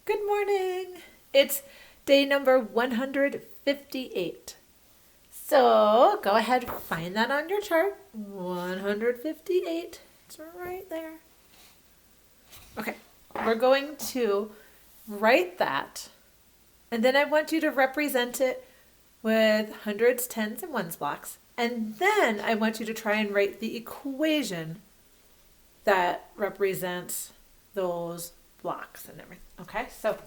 Good morning. It's day number 158. So go ahead, find that on your chart. 158. It's right there. Okay, we're going to write that, and then I want you to represent it with hundreds, tens, and ones blocks. And then I want you to try and write the equation that represents those blocks and everything. Okay, so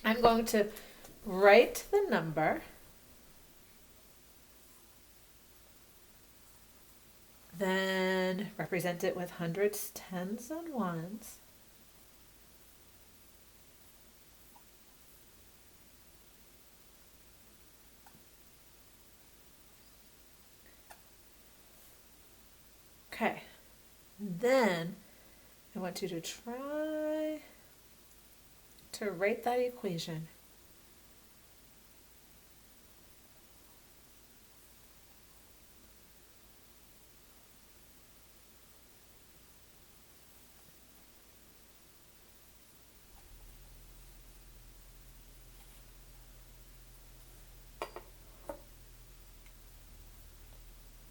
I'm going to write the number, then represent it with hundreds, tens, and ones. Okay, then I want you to try to write that equation.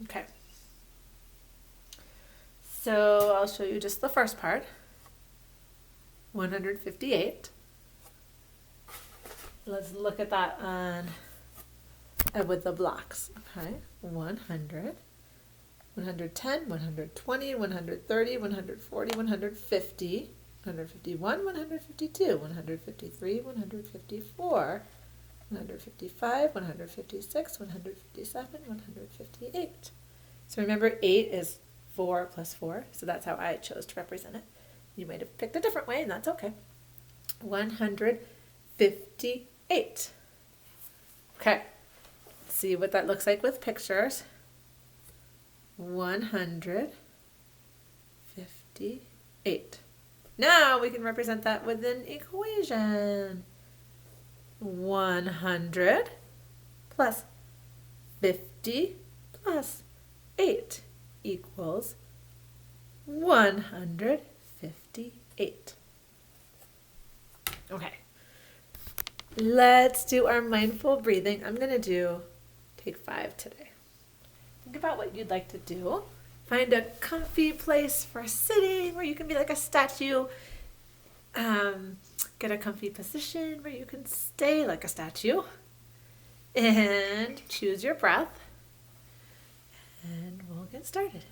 Okay. So I'll show you just the first part. 158. Let's look at that on with the blocks. Okay. 100, 110, 120, 130, 140, 150, 151, 152, 153, 154, 155, 156, 157, 158. So remember 8 is 4 plus 4, so that's how I chose to represent it. You might have picked a different way, and that's okay. 158. Okay, see what that looks like with pictures. 158. Now we can represent that with an equation. 100 plus 50 plus 8 equals 158. Okay, let's do our mindful breathing. I'm going to take 5 today. Think about what you'd like to do. Find a comfy place for sitting where you can be like a statue. Get a comfy position where you can stay like a statue. And choose your breath. And we'll get started.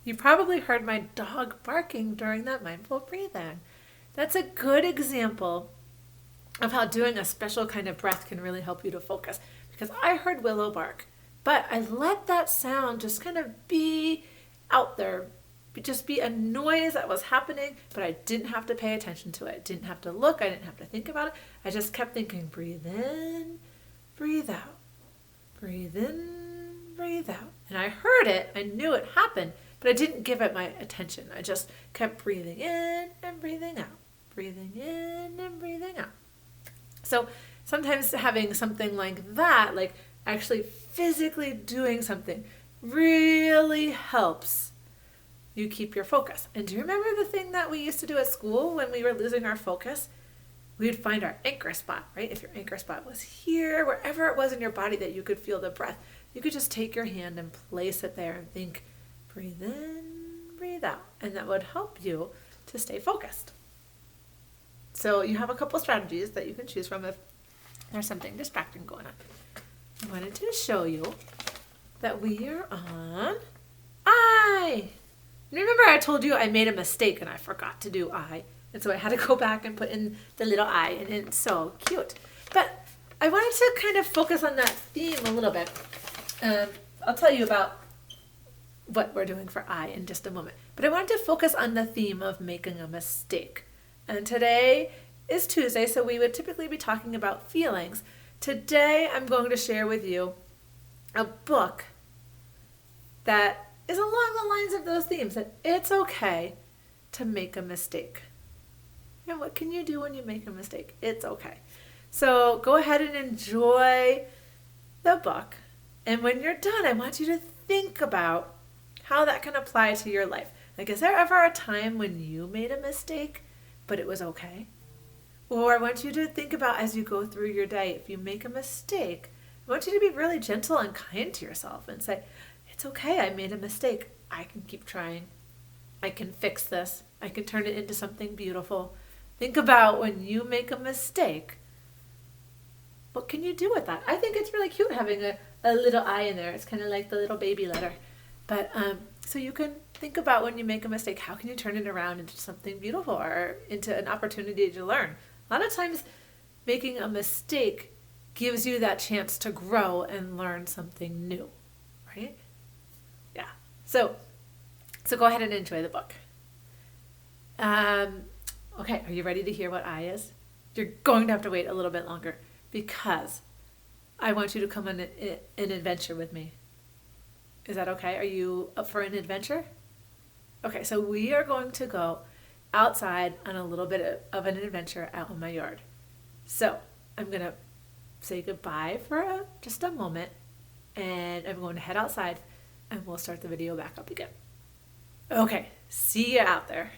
You probably heard my dog barking during that mindful breathing. That's a good example of how doing a special kind of breath can really help you to focus. Because I heard Willow bark, but I let that sound just kind of be out there, just be a noise that was happening, but I didn't have to pay attention to it. I didn't have to look, I didn't have to think about it. I just kept thinking, breathe in, breathe out, breathe in, breathe out. And I heard it, I knew it happened, but I didn't give it my attention. I just kept breathing in and breathing out, breathing in and breathing out. So sometimes having something like that, like actually physically doing something, really helps you keep your focus. And do you remember the thing that we used to do at school when we were losing our focus? We would find our anchor spot, right? If your anchor spot was here, wherever it was in your body that you could feel the breath, you could just take your hand and place it there and think, breathe in, breathe out. And that would help you to stay focused. So you have a couple strategies that you can choose from if there's something distracting going on. I wanted to show you that we are on I. Remember I told you I made a mistake and I forgot to do I. And so I had to go back and put in the little I, and it's so cute. But I wanted to kind of focus on that theme a little bit. I'll tell you about what we're doing for I in just a moment. But I wanted to focus on the theme of making a mistake. And today is Tuesday, so we would typically be talking about feelings. Today I'm going to share with you a book that is along the lines of those themes, that it's okay to make a mistake. And what can you do when you make a mistake? It's okay. So go ahead and enjoy the book. And when you're done, I want you to think about how that can apply to your life. Like, is there ever a time when you made a mistake, but it was okay? Or I want you to think about, as you go through your day, if you make a mistake, I want you to be really gentle and kind to yourself and say, it's okay, I made a mistake. I can keep trying. I can fix this. I can turn it into something beautiful. Think about when you make a mistake, what can you do with that? I think it's really cute having a little I in there. It's kind of like the little baby letter. But so you can think about when you make a mistake, how can you turn it around into something beautiful or into an opportunity to learn? A lot of times making a mistake gives you that chance to grow and learn something new, right? Yeah. So go ahead and enjoy the book. Okay, are you ready to hear what I is? You're going to have to wait a little bit longer because I want you to come on an adventure with me. Is that okay? Are you up for an adventure? Okay, so we are going to go outside on a little bit of an adventure out in my yard. So I'm going to say goodbye for just a moment, and I'm going to head outside, and we'll start the video back up again. Okay, see you out there.